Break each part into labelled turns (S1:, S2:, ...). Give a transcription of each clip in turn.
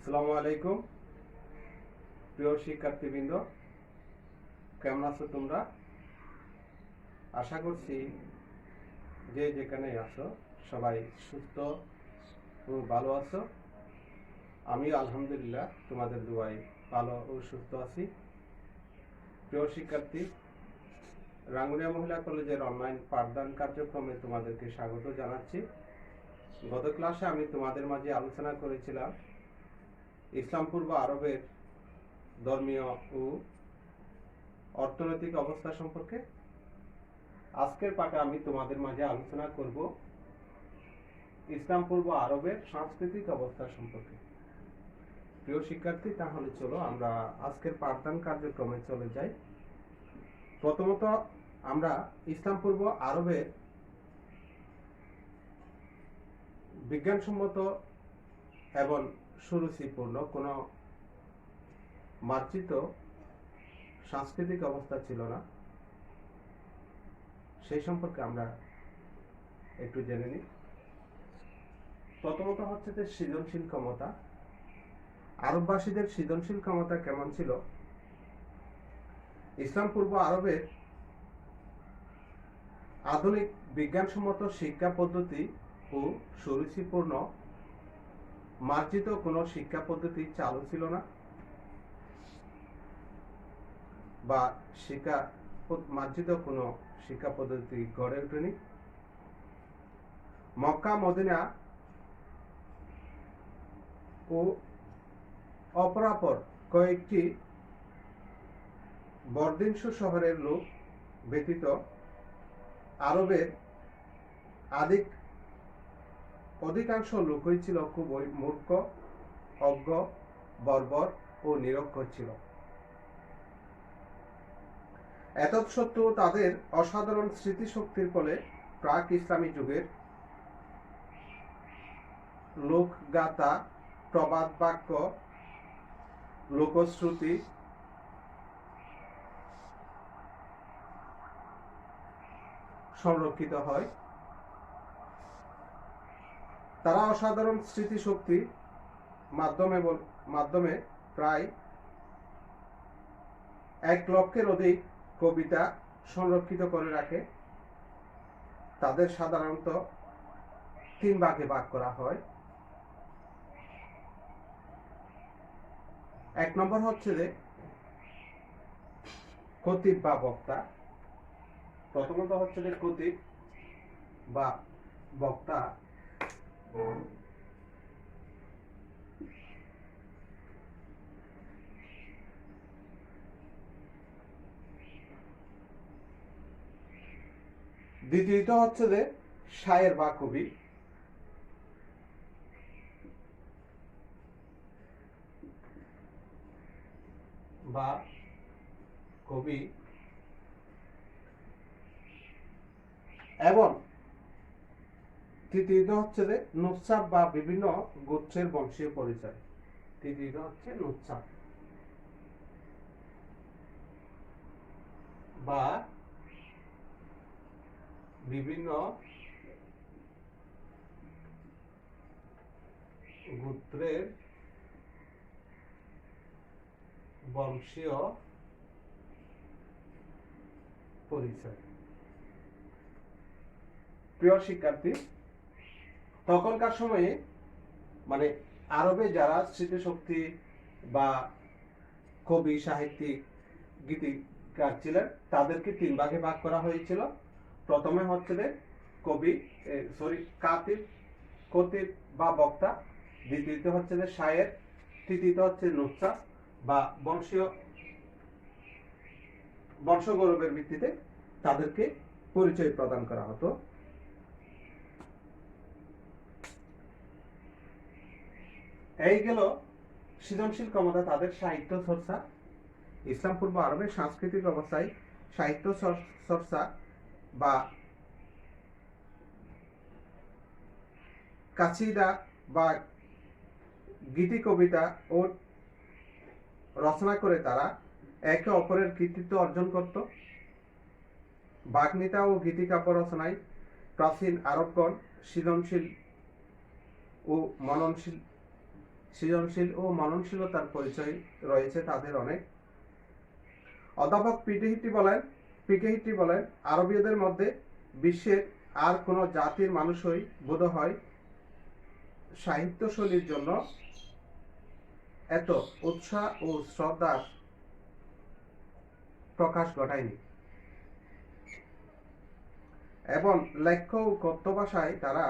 S1: আসসালামু আলাইকুম প্রিয় শিক্ষার্থীবৃন্দ, কেমন আছো তোমরা? আশা করছি যে যেখানে আছো সবাই সুস্থ ও ভালো আছো। আমি আলহামদুলিল্লাহ তোমাদের দোয়ায় ভালো ও সুস্থ আছি। প্রিয় শিক্ষার্থী, রাঙ্গুনিয়া মহিলা কলেজের অনলাইন পাঠদান কার্যক্রমে তোমাদেরকে স্বাগত জানাচ্ছি। গত ক্লাসে আমি তোমাদের মাঝে আলোচনা করেছিলাম ইসলাম পূর্ব আরবের ধর্মীয় ও অর্থনৈতিক অবস্থা সম্পর্কে। আজকের পাঠে আমি তোমাদের মাঝে আলোচনা করব ইসলাম পূর্ব আরবের সাংস্কৃতিক অবস্থা সম্পর্কে। প্রিয় শিক্ষার্থী, তাহলে চলো আমরা আজকের পাঠদান কার্যক্রমে চলে যাই। প্রথমত আমরা ইসলাম পূর্ব আরবের বিজ্ঞানসম্মত এবং সুরুচিপূর্ণ কোনো মার্জিত সাংস্কৃতিক অবস্থা ছিল না, সেই সম্পর্কে আমরা একটু জেনে নিই। প্রথমত হচ্ছে যে সৃজনশীল ক্ষমতা। আরববাসীদের সৃজনশীল ক্ষমতা কেমন ছিল? ইসলাম পূর্ব আরবের আধুনিক বিজ্ঞানসম্মত শিক্ষা পদ্ধতি ও সুরুচিপূর্ণ মার্জিত কোনো শিক্ষা পদ্ধতি চালু ছিল না, বা মার্জিত কোনো শিক্ষা পদ্ধতি গড়ে ওঠেনি। মক্কা, মদিনা ও অপরাপর কয়েকটি বর্ধিষ্ণু শহরের লোক ব্যতীত আরবের অধিকাংশ লোকই ছিল খুবই মূর্খ, অজ্ঞ, বর্বর ও নিরক্ষর ছিল। এতৎসত্ত্বেও তাদের অসাধারণ স্মৃতিশক্তির ফলে প্রাক ইসলামী যুগের লোকগাথা, প্রবাদ বাক্য, লোকশ্রুতি, সংরক্ষিত হয়। তারা অসাধারণ স্মৃতিশক্তির মাধ্যমে প্রায় 1,00,000-এর অধিক কবিতা সংরক্ষিত করে রাখে। তাদের সাধারণত 3 ভাগে ভাগ করা হয়। 1 নম্বর হচ্ছে যে খতিব বা বক্তা। প্রথমত হচ্ছে যে খতিব বা বক্তা। দ্বিতীয়ত হচ্ছে যে শায়ের বা কবি। এবং তৃতীয়ত হচ্ছে যে নুসসাব বা বিভিন্ন গোত্রের বংশীয় পরিচয়। তৃতীয়ত হচ্ছে নুসসাব বা বিভিন্ন গোত্রের বংশীয় পরিচয়। প্রিয় শিক্ষার্থী, তখনকার সময়ে মানে আরবে যারা স্মৃতিশক্তি বা কবি, সাহিত্যিক, গীতিকার ছিলেন তাদেরকে 3 ভাগে ভাগ করা হয়েছিল। প্রথমে হচ্ছে যে খতিব বা বক্তা, দ্বিতীয়ত হচ্ছে যে শায়ের, তৃতীয়ত হচ্ছে নুসসাব বা বংশগৌরবের ভিত্তিতে তাদেরকে পরিচয় প্রদান করা হতো। এই গেল সৃজনশীল ক্ষমতা, তাদের সাহিত্য চর্চা। ইসলাম পূর্ব আরবের সাংস্কৃতিক অবস্থায় সাহিত্য চর্চা বা কাসিদা বা গীতি কবিতা ও রচনা করে তারা একে অপরের কৃতিত্ব অর্জন করত। বাগ্মিতা ও গীতিকাব্য রচনায় প্রাচীন আরবগণ সৃজনশীল ও মননশীল সৃজনশীল ও মননশীলতার পরিচয় রয়েছে তাদের অনেক। অধ্যাপক পিকে হিট্রি বলেন, আরবীয়দের মধ্যে বিশ্বের আর কোনো জাতির মানুষই বোধহয় সাহিত্যশৈলীর জন্য এত উৎসাহ ও শ্রদ্ধার প্রকাশ ঘটায়নি, এবং লেখ্য ও কথ্য ভাষায় তারা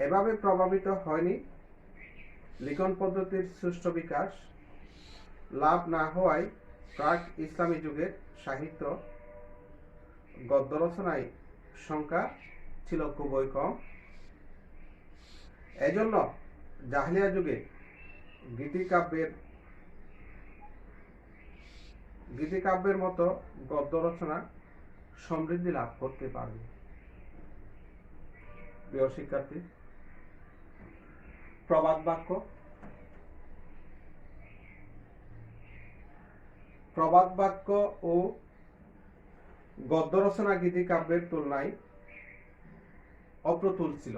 S1: এভাবে প্রভাবিত হয়নি। লিখন পদ্ধতির সুষ্ঠু বিকাশ লাভ না হওয়ায় প্রাক ইসলামী যুগের সাহিত্য গদ্য রচনায় সংখ্যা ছিল খুবই কম। এজন্য জাহলিয়া যুগে গীতিকাব্যের মতো গদ্য রচনা সমৃদ্ধি লাভ করতে পারবে। প্রিয় শিক্ষার্থী, প্রবাদ বাক্য ও গদ্য রচনা গীতিকাব্যের তুলনায় অপ্রতুল ছিল।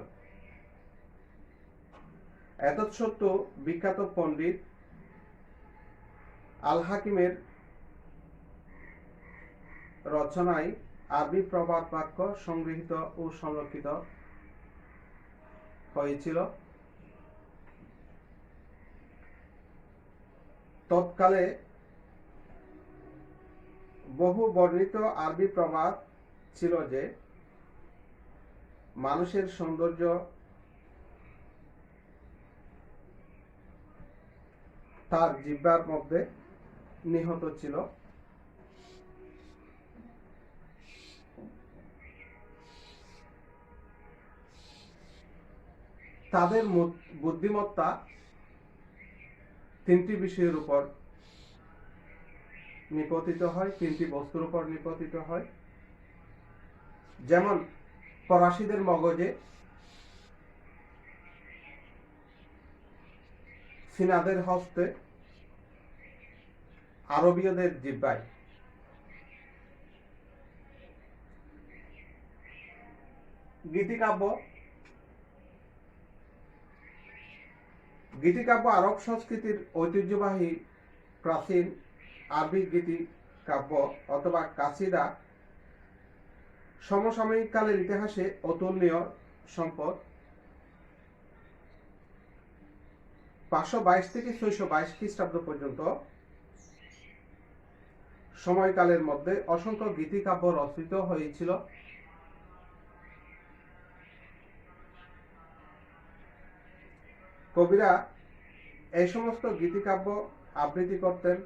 S1: এতৎসত্ত্বেও বিখ্যাত পণ্ডিত আল হাকিমের রচনায় আরবি প্রবাদ বাক্য সংগৃহীত ও সংরক্ষিত হয়েছিল। তৎকালে বহু বর্ণিত আরবি প্রবাদ ছিল যে মানুষের সৌন্দর্য তার জিহ্বার মধ্যে নিহিত ছিল। তাদের বুদ্ধিমত্তা তিনটি বিষয়ের উপর নিপতিত হয়, তিনটি বস্তুর উপর নিপতিত হয়। যেমন ফরাসিদের মগজে, চীনাদের হস্তে, আরবীয়দের জিহ্বায়। গীতিকাব্য আরব সংস্কৃতির ঐতিহ্যবাহী প্রাচীন আরবি গীতিকাব্য অথবা কাসিদা সমসাময়িক কালের ইতিহাসে অতুলনীয় সম্পদ। 522 থেকে 622 খ্রিস্টাব্দ পর্যন্ত সময়কালের মধ্যে অসংখ্য গীতিকাব্য রচিত হয়েছিল। কবিরা এই সমস্ত গীতিকাব্য আবৃত্তি করতেন।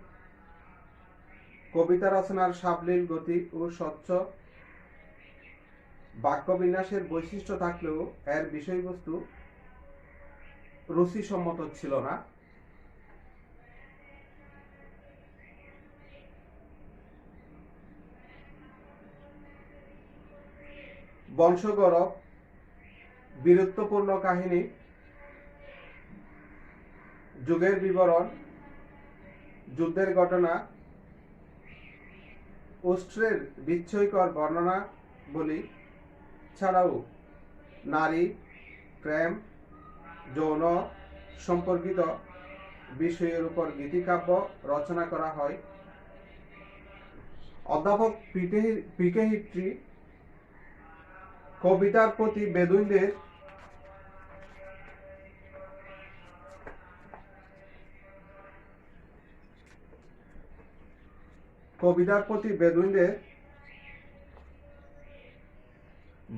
S1: কবিতা রচনার সাবলীল গতি ও স্বচ্ছ বাক্যবিন্যাসের বৈশিষ্ট্য থাকলেও এর বিষয়বস্তু রুচিসম্মত ছিল না। বংশগৌরব, বীরত্বপূর্ণ কাহিনী, যুগের বিবরণ, যুদ্ধের ঘটনা, উষ্ট্রের বিস্ময়কর বর্ণনাবলী ছাড়াও নারী, প্রেম, যৌন সম্পর্কিত বিষয়ের উপর গীতিকাব্য রচনা করা হয়। অধ্যাপক পিকে হিট্রি কবিতার প্রতি বেদুইনদের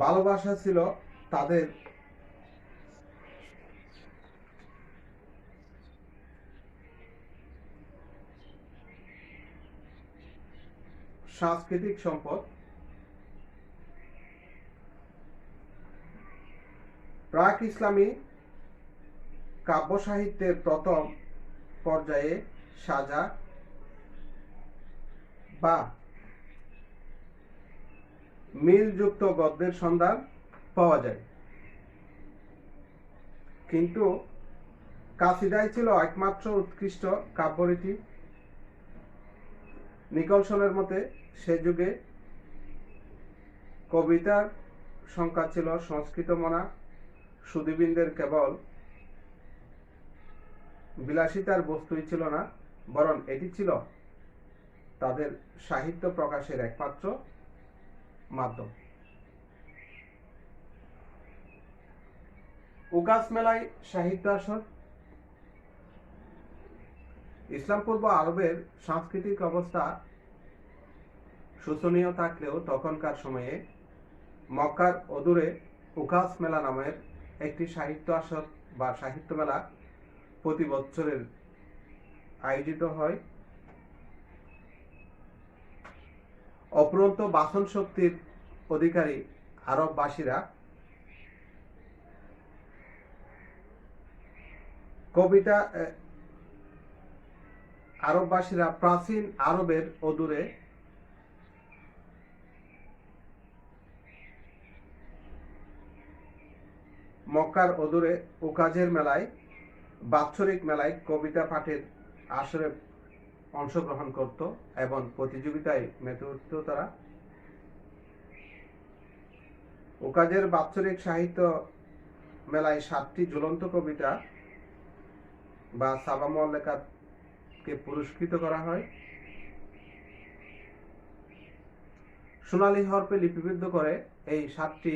S1: ভালোবাসা ছিল তাদের সাংস্কৃতিক সম্পদ। প্রাক ইসলামী কাব্য সাহিত্যের প্রথম পর্যায়ে সাজা বা মিলযুক্ত গদ্যের সন্ধান পাওয়া যায়, কিন্তু কাসিদাই ছিল একমাত্র উৎকৃষ্ট কাব্যরীতি। নিকলসনের মতে সে যুগে কবিতার সংখ্যা ছিল সংস্কৃত মনা সুধীবৃন্দের কেবল বিলাসিতার বস্তুই ছিল না, বরং এটি ছিল তাদের সাহিত্য প্রকাশের একমাত্র মাধ্যম। উকাস মেলায় সাহিত্য আসর। ইসলাম পূর্ব আরবের সাংস্কৃতিক অবস্থা শোচনীয় থাকলেও তখনকার সময়ে মক্কার অদূরে উকাস মেলা নামের একটি সাহিত্য আসর বা সাহিত্য মেলা প্রতি বছরের আয়োজিত হয়। অপরন্ত বাসন শক্তির অধিকারী আরববাসীরা প্রাচীন আরবের অদূরে মক্কার অদূরে উকাজের মেলায় বাৎসরিক মেলায় কবিতা পাঠের আসরে অংশগ্রহণ করত এবং প্রতিযোগিতায় মেতে উঠত তারা। উকাজের বাৎসরিক সাহিত্য মেলায় 7টি ঝুলন্ত কবিতা বা সাবা মুআল্লাকাতকে পুরস্কৃত করা হয়। সোনালী হরফে লিপিবদ্ধ করে এই 7টি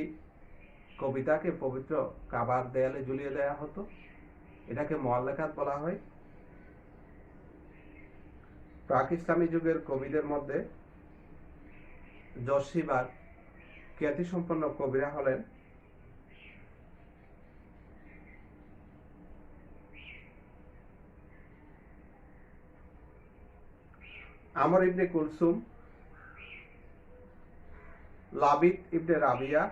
S1: কবিতাকে পবিত্র কাবার দেয়ালে ঝুলিয়ে দেওয়া হতো। এটাকে মুআল্লাকাত বলা হয়। প্রাক ইসলামী যুগের কবিদের মধ্যে যশস্বী বা খ্যাতিসম্পন্ন কবিরা হলেন আমর ইবনে কুলসুম, লাবিদ ইবনে রাবিয়া,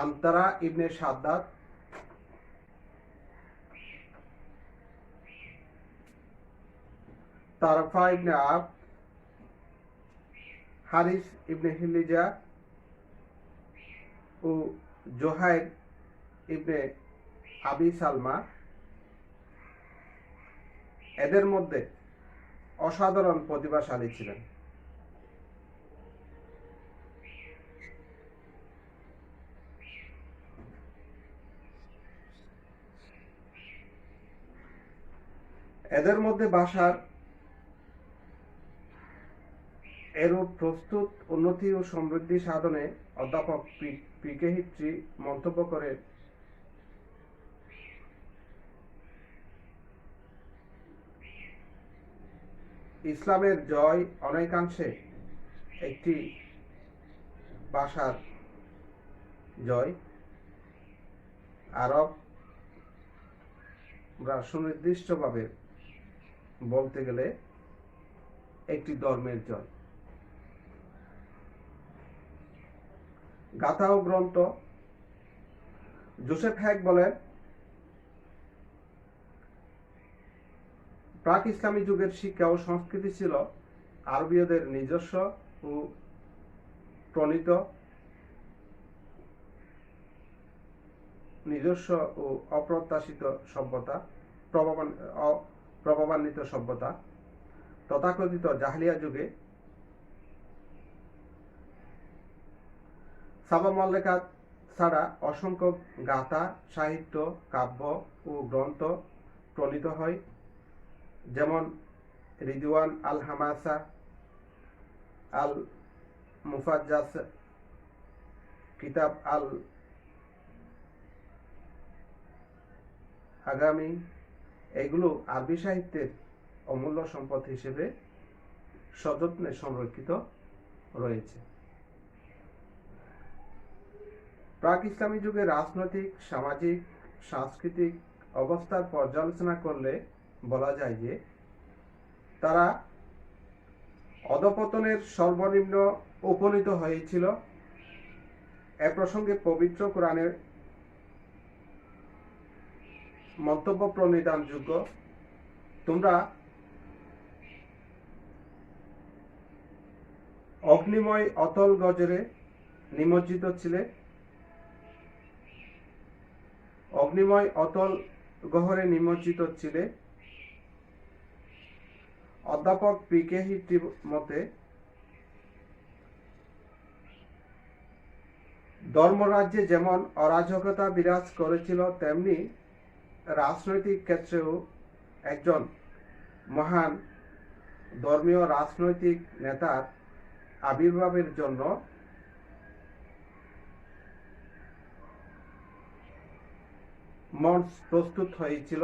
S1: আনতারা ইবনে শাদ্দাদ, তারফা ইবনে আব, হারিস ইবনে হিলিজা ও জোহাইর ইবনে আবি সালমা। এদের মধ্যে অসাধারণ প্রতিভাশালী ছিলেন। এদের মধ্যে ভাষার এরূপ প্রস্তুত উন্নতি ও সমৃদ্ধি সাধনে অধ্যাপক পি.কে. হিস্ট্রি মন্তব্য করে ইসলামের জয় অনেকাংশে একটি ভাষার জয়। আরবরা সুনির্দিষ্টভাবে বলতে গেলে একটি ধর্মের জয়। গাথা ও গ্রন্থ। জোসেফ হ্যাক বলেন, প্রাক ইসলামী যুগের শিক্ষা ও সংস্কৃতি ছিল আরবীয়দের নিজস্ব ও প্রণীত ও অপ্রত্যাশিত সভ্যতা, প্রভাবান্বিত সভ্যতা। তথাকথিত জাহেলিয়া যুগে সাবা মুআল্লাকাত ছাড়া অসংখ্য গাথা, সাহিত্য, কাব্য ও গ্রন্থ প্রণীত হয়, যেমন রিদওয়ান আল হামাসা, আল মুফাজ্জাজ, কিতাব আল আগামী। এগুলো আরবি সাহিত্যের অমূল্য সম্পদ হিসেবে সযত্নে সংরক্ষিত রয়েছে। প্রাক ইসলামী যুগে রাজনৈতিক, সামাজিক, সাংস্কৃতিক অবস্থার পর্যালোচনা করলে বলা যায় যে তারা অধঃপতনের সর্বনিম্ন উপনীত হয়েছিল। এ প্রসঙ্গে পবিত্র কোরআনের মন্তব্য প্রণিধানযোগ্য, তোমরা অগ্নিময় অতল গজরে নিমজ্জিত ছিলে, অগ্নিময় অতল গহরে নিমজ্জিত ছিলে। অধ্যাপক পি.কে. হিস্ট্রির মতে ধর্মরাজ্যে যেমন অরাজকতা বিরাজ করেছিল, তেমনি রাজনৈতিক ক্ষেত্রেও একজন মহান ধর্মীয় রাজনৈতিক নেতার আবির্ভাবের জন্য মঞ্চ প্রস্তুত হয়েছিল।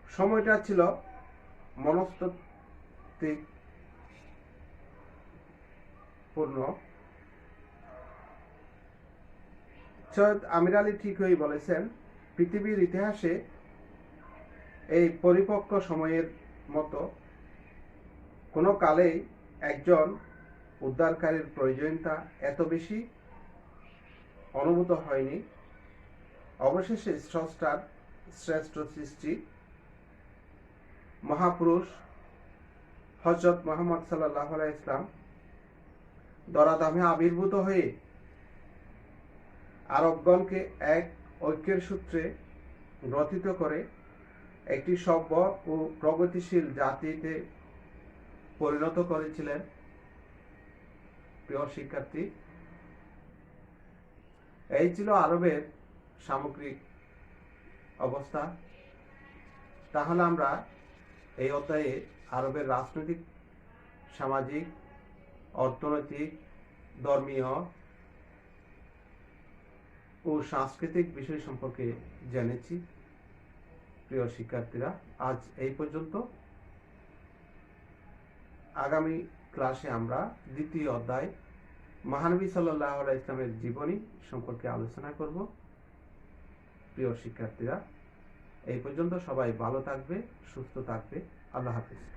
S1: সময়টা ছিল মনস্তাত্ত্বিক পূর্ণ। সৈয়দ আমির আলী ঠিকই বলেছেন, পৃথিবীর ইতিহাসে এই পরিপক্ক সময়ের মতো কোনো কালেই একজন উদ্ধারকারীর প্রয়োজনীয়তা এত বেশি অনুভূত হয়নি। অবশেষে স্রষ্টার শ্রেষ্ঠ সৃষ্টি মহাপুরুষ হযরত মুহাম্মদ সাল্লাল্লাহু আলাইহি ইসলাম ধরাধামে আবির্ভূত হয়ে আরবগণকে এক ঐক্যের সূত্রে গ্রথিত করে একটি সভ্য ও প্রগতিশীল জাতিতে পরিণত করেছিলেন। প্রিয় শিক্ষার্থী, এই ছিল আরবের সামগ্রিক অবস্থা। তাহলে আমরা এই অধ্যায়ে আরবের রাজনৈতিক, সামাজিক, অর্থনৈতিক, ধর্মীয় ও সাংস্কৃতিক বিষয় সম্পর্কে জেনেছি। প্রিয় শিক্ষার্থীরা, আজ এই পর্যন্ত। আগামী ক্লাসে আমরা দ্বিতীয় অধ্যায় মহানবী সাল্লাল্লাহু আলাইহি ইসলামের জীবনী সম্পর্কে আলোচনা করব। প্রিয় শিক্ষার্থীরা, এই পর্যন্ত সবাই ভালো থাকবে, সুস্থ থাকবে। আল্লাহ হাফেজ।